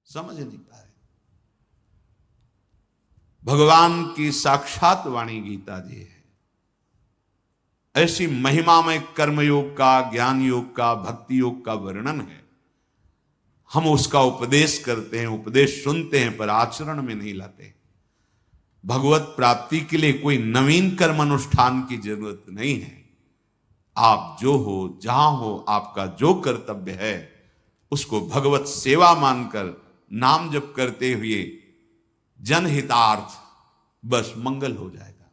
समझ नहीं पा रहे। भगवान की साक्षात वाणी गीता जी है। ऐसी महिमा में कर्मयोग का, ज्ञान योग का, भक्ति योग का वर्णन है। हम उसका उपदेश करते हैं, उपदेश सुनते हैं, पर आचरण में नहीं लाते। भगवत प्राप्ति के लिए कोई नवीन कर्म अनुष्ठान की जरूरत नहीं है। आप जो हो, जहां हो, आपका जो कर्तव्य है उसको भगवत सेवा मानकर नाम जप करते हुए जनहितार्थ, बस मंगल हो जाएगा।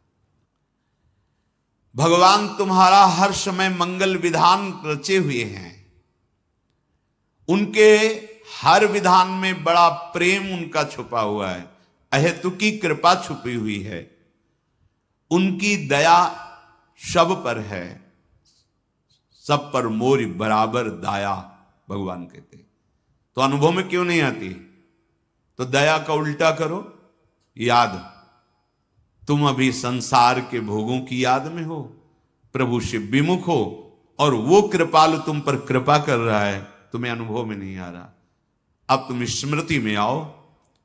भगवान तुम्हारा हर समय मंगल विधान रचे हुए हैं। उनके हर विधान में बड़ा प्रेम उनका छुपा हुआ है, अहेतुकी कृपा छुपी हुई है। उनकी दया सब पर है, सब पर मोरी बराबर दाया, भगवान कहते। तो अनुभव में क्यों नहीं आती? तो दया का उल्टा करो, याद। तुम अभी संसार के भोगों की याद में हो, प्रभु से विमुख हो, और वो कृपालु तुम पर कृपा कर रहा है, तुम्हें अनुभव में नहीं आ रहा। अब तुम स्मृति में आओ,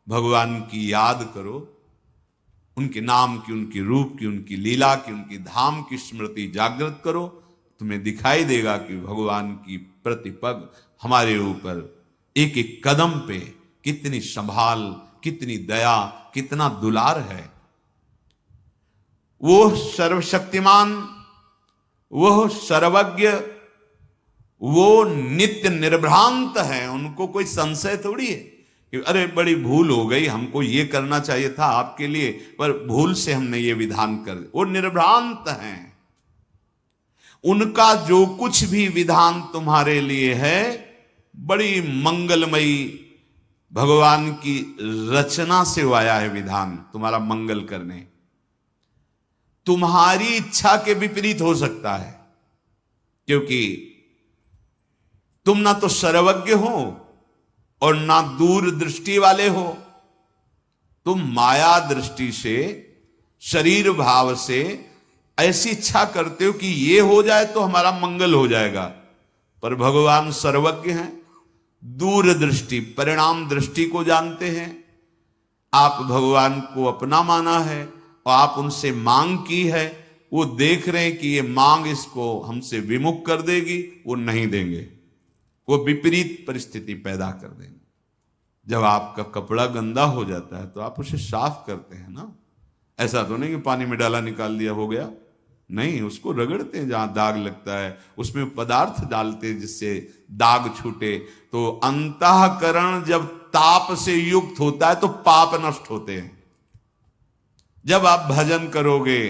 भगवान की याद करो, उनके नाम की, उनकी रूप की, उनकी लीला की, उनकी धाम की स्मृति जागृत करो। तुम्हें दिखाई देगा कि भगवान की प्रतिपग हमारे ऊपर एक एक कदम पे कितनी संभाल, कितनी दया, कितना दुलार है। वो सर्वशक्तिमान, वह सर्वज्ञ, वो नित्य निर्भ्रांत है। उनको कोई संशय थोड़ी है कि अरे बड़ी भूल हो गई, हमको ये करना चाहिए था आपके लिए, पर भूल से हमने ये विधान कर दिया। वो निर्भ्रांत हैं। उनका जो कुछ भी विधान तुम्हारे लिए है बड़ी मंगलमयी, भगवान की रचना से आया है विधान तुम्हारा मंगल करने। तुम्हारी इच्छा के विपरीत हो सकता है, क्योंकि तुम ना तो सर्वज्ञ हो और ना दूर दृष्टि वाले हो। तुम माया दृष्टि से, शरीर भाव से ऐसी इच्छा करते हो कि ये हो जाए तो हमारा मंगल हो जाएगा, पर भगवान सर्वज्ञ हैं, दूर दृष्टि, परिणाम दृष्टि को जानते हैं। आप भगवान को अपना माना है और आप उनसे मांग की है, वो देख रहे हैं कि ये मांग इसको हमसे विमुख कर देगी, वो नहीं देंगे, वो विपरीत परिस्थिति पैदा कर देंगे। जब आपका कपड़ा गंदा हो जाता है तो आप उसे साफ करते हैं ना। ऐसा तो नहीं कि पानी में डाला निकाल दिया हो गया, नहीं, उसको रगड़ते हैं जहां दाग लगता है, उसमें पदार्थ डालते हैं जिससे दाग छूटे। तो अंतःकरण जब ताप से युक्त होता है तो पाप नष्ट होते हैं। जब आप भजन करोगे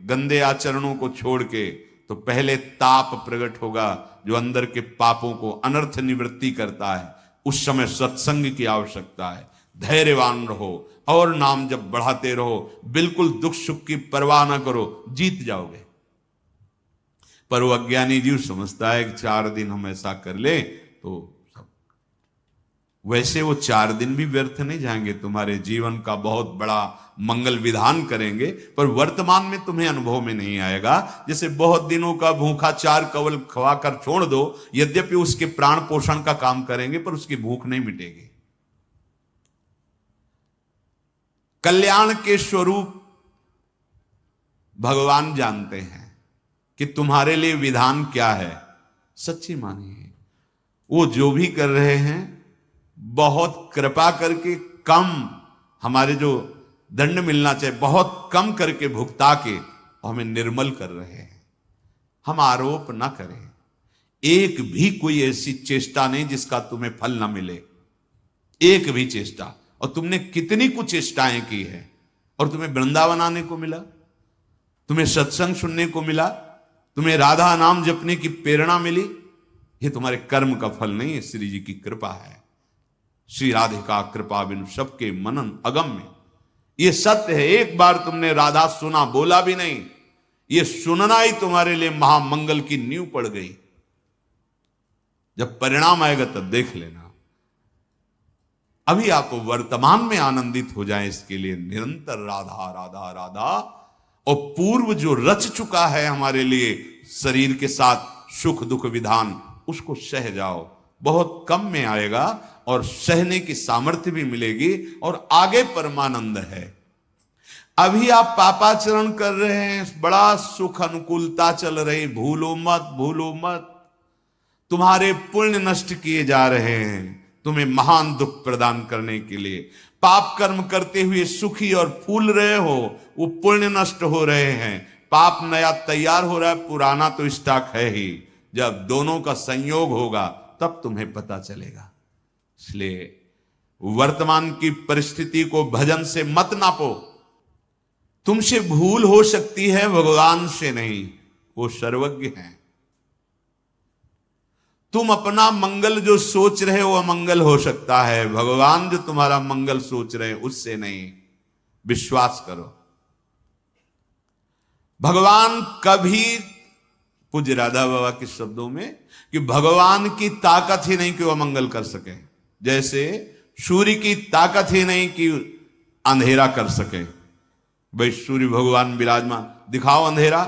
गंदे आचरणों को छोड़ के, तो पहले ताप प्रकट होगा जो अंदर के पापों को अनर्थ निवृत्ति करता है। उस समय सत्संग की आवश्यकता है। धैर्यवान रहो और नाम जब बढ़ाते रहो, बिल्कुल दुख सुख की परवाह ना करो, जीत जाओगे। पर वो अज्ञानी जीव समझता है कि 4 दिन हम ऐसा कर ले तो सब, वैसे वो 4 दिन भी व्यर्थ नहीं जाएंगे, तुम्हारे जीवन का बहुत बड़ा मंगल विधान करेंगे, पर वर्तमान में तुम्हें अनुभव में नहीं आएगा। जैसे बहुत दिनों का भूखा 4 कवल खवाकर छोड़ दो, यद्यपि उसके प्राण पोषण का काम करेंगे, पर उसकी भूख नहीं मिटेगी। कल्याण के स्वरूप भगवान जानते हैं कि तुम्हारे लिए विधान क्या है, सच्ची मानिए। वो जो भी कर रहे हैं बहुत कृपा करके, कम हमारे जो दंड मिलना चाहिए बहुत कम करके भुगता के हमें निर्मल कर रहे हैं। हम आरोप ना करें, एक भी कोई ऐसी चेष्टा नहीं जिसका तुम्हें फल ना मिले, एक भी चेष्टा। और तुमने कितनी कुछ चेष्टाएं की है, और तुम्हें वृंदावन आने को मिला, तुम्हें सत्संग सुनने को मिला, तुम्हें राधा नाम जपने की प्रेरणा मिली। ये तुम्हारे कर्म का फल नहीं है, श्री जी की कृपा है। श्री राधिका कृपा बिनु सबके मनन अगम्य, ये सत्य है। एक बार तुमने राधा सुना, बोला भी नहीं, ये सुनना ही तुम्हारे लिए महामंगल की नींव पड़ गई। जब परिणाम आएगा तब देख लेना। अभी आप वर्तमान में आनंदित हो जाएं, इसके लिए निरंतर राधा राधा राधा, और पूर्व जो रच चुका है हमारे लिए शरीर के साथ सुख दुख विधान, उसको सह जाओ। बहुत कम में आएगा और सहने की सामर्थ्य भी मिलेगी और आगे परमानंद है। अभी आप पापाचरण कर रहे हैं, बड़ा सुख अनुकूलता चल रही, भूलो मत भूलो मत, तुम्हारे पुण्य नष्ट किए जा रहे हैं तुम्हें महान दुख प्रदान करने के लिए। पाप कर्म करते हुए सुखी और फूल रहे हो, वो पुण्य नष्ट हो रहे हैं। पाप नया तैयार हो रहा है, पुराना तो स्टॉक है ही। जब दोनों का संयोग होगा तब तुम्हें पता चलेगा। इसलिए वर्तमान की परिस्थिति को भजन से मत नापो। तुमसे भूल हो सकती है, भगवान से नहीं, वो सर्वज्ञ हैं। तुम अपना मंगल जो सोच रहे हो अमंगल हो सकता है, भगवान जो तुम्हारा मंगल सोच रहे हैं उससे नहीं। विश्वास करो, भगवान कभी, पूज्य राधा बाबा के शब्दों में, कि भगवान की ताकत ही नहीं कि वह मंगल कर सके। जैसे सूर्य की ताकत ही नहीं कि अंधेरा कर सके। भाई सूर्य भगवान विराजमान, दिखाओ अंधेरा,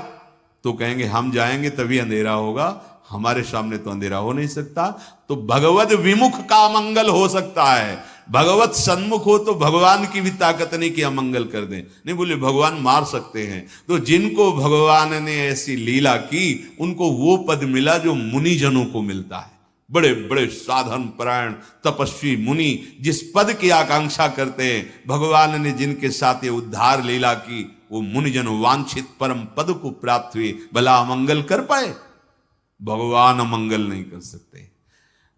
तो कहेंगे हम जाएंगे तभी अंधेरा होगा, हमारे सामने तो अंधेरा हो नहीं सकता। तो भगवत विमुख का अमंगल हो सकता है, भगवत सन्मुख हो तो भगवान की भी ताकत नहीं कि अमंगल कर दें। नहीं बोले भगवान मार सकते हैं। तो जिनको भगवान ने ऐसी लीला की उनको वो पद मिला जो मुनिजनों को मिलता है। बड़े बड़े साधन परायण तपस्वी मुनि जिस पद की आकांक्षा करते हैं, भगवान ने जिनके साथ ये उद्धार लीला की, वो मुनिजन वांछित परम पद को प्राप्त हुए। भला अमंगल कर पाए? भगवान अमंगल नहीं कर सकते।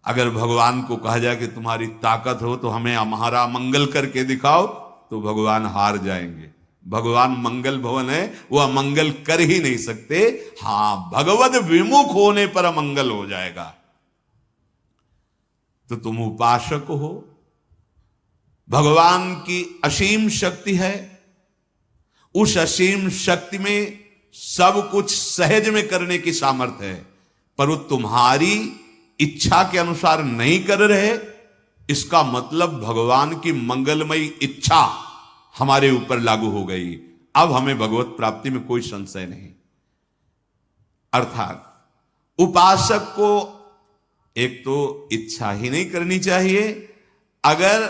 अगर भगवान को कहा जाए कि तुम्हारी ताकत हो तो हमें हमारा मंगल करके दिखाओ, तो भगवान हार जाएंगे। भगवान मंगल भवन है, वो अमंगल कर ही नहीं सकते। हां, भगवत विमुख होने पर अमंगल हो जाएगा। तो तुम उपासक हो, भगवान की असीम शक्ति है, उस असीम शक्ति में सब कुछ सहज में करने की सामर्थ्य है, पर वो तुम्हारी इच्छा के अनुसार नहीं कर रहे। इसका मतलब भगवान की मंगलमयी इच्छा हमारे ऊपर लागू हो गई। अब हमें भगवत प्राप्ति में कोई संशय नहीं। अर्थात उपासक को एक तो इच्छा ही नहीं करनी चाहिए, अगर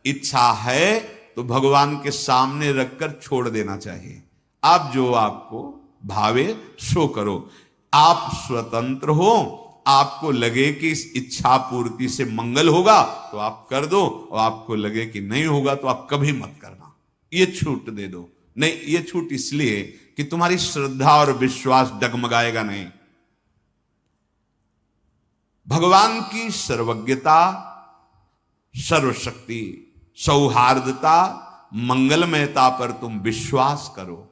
इच्छा है तो भगवान के सामने रखकर छोड़ देना चाहिए। आप जो आपको भावे सो करो। आप स्वतंत्र हो, आपको लगे कि इस इच्छा पूर्ति से मंगल होगा तो आप कर दो, और आपको लगे कि नहीं होगा तो आप कभी मत करना। ये छूट दे दो। नहीं, ये छूट इसलिए कि तुम्हारी श्रद्धा और विश्वास डगमगाएगा नहीं। भगवान की सर्वज्ञता, सर्वशक्ति, सौहार्दता, मंगलमयता पर तुम विश्वास करो।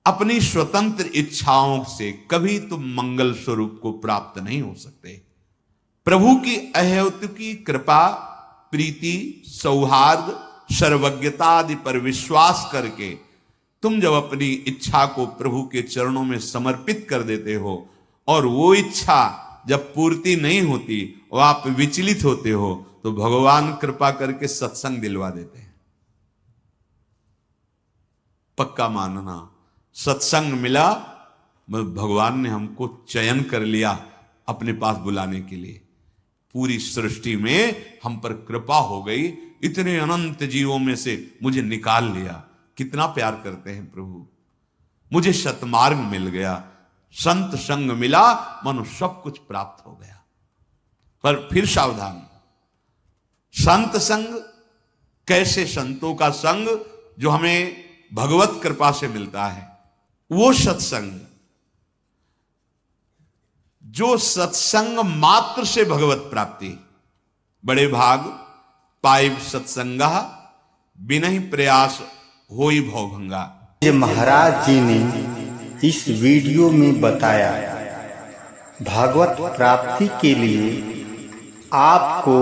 अपनी स्वतंत्र इच्छाओं से कभी तुम मंगल स्वरूप को प्राप्त नहीं हो सकते। प्रभु की अहेतुकी कृपा, प्रीति, सौहार्द, सर्वज्ञता आदि पर विश्वास करके तुम जब अपनी इच्छा को प्रभु के चरणों में समर्पित कर देते हो, और वो इच्छा जब पूर्ति नहीं होती और आप विचलित होते हो, तो भगवान कृपा करके सत्संग दिलवा देते हैं। पक्का मानना, सत्संग मिला, भगवान ने हमको चयन कर लिया अपने पास बुलाने के लिए। पूरी सृष्टि में हम पर कृपा हो गई, इतने अनंत जीवों में से मुझे निकाल लिया। कितना प्यार करते हैं प्रभु। मुझे सतमार्ग मिल गया, संत संग मिला, मनो सब कुछ प्राप्त हो गया। पर फिर सावधान, संत संग कैसे? संतों का संग जो हमें भगवत कृपा से मिलता है, वो सत्संग जो सत्संग मात्र से भगवत प्राप्ति। बड़े भाग पाइब सत्संगा, बिनहि प्रयास होई भवभंगा। महाराज जी ने इस वीडियो में बताया, भागवत प्राप्ति के लिए आपको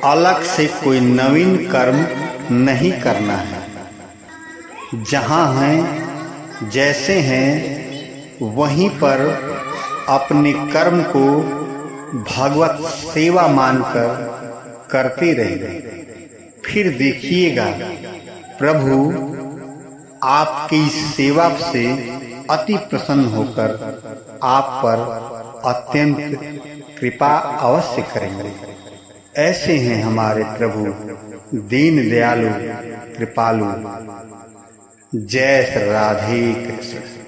अलग से कोई नवीन कर्म नहीं करना है। जहाँ हैं जैसे हैं वहीं पर अपने कर्म को भगवत सेवा मानकर करते रहिए। फिर देखिएगा प्रभु आपकी इस सेवा से अति प्रसन्न होकर आप पर अत्यंत कृपा अवश्य करेंगे। ऐसे हैं हमारे प्रभु दीन दयालु कृपालु। जय श्री राधे कृष्ण।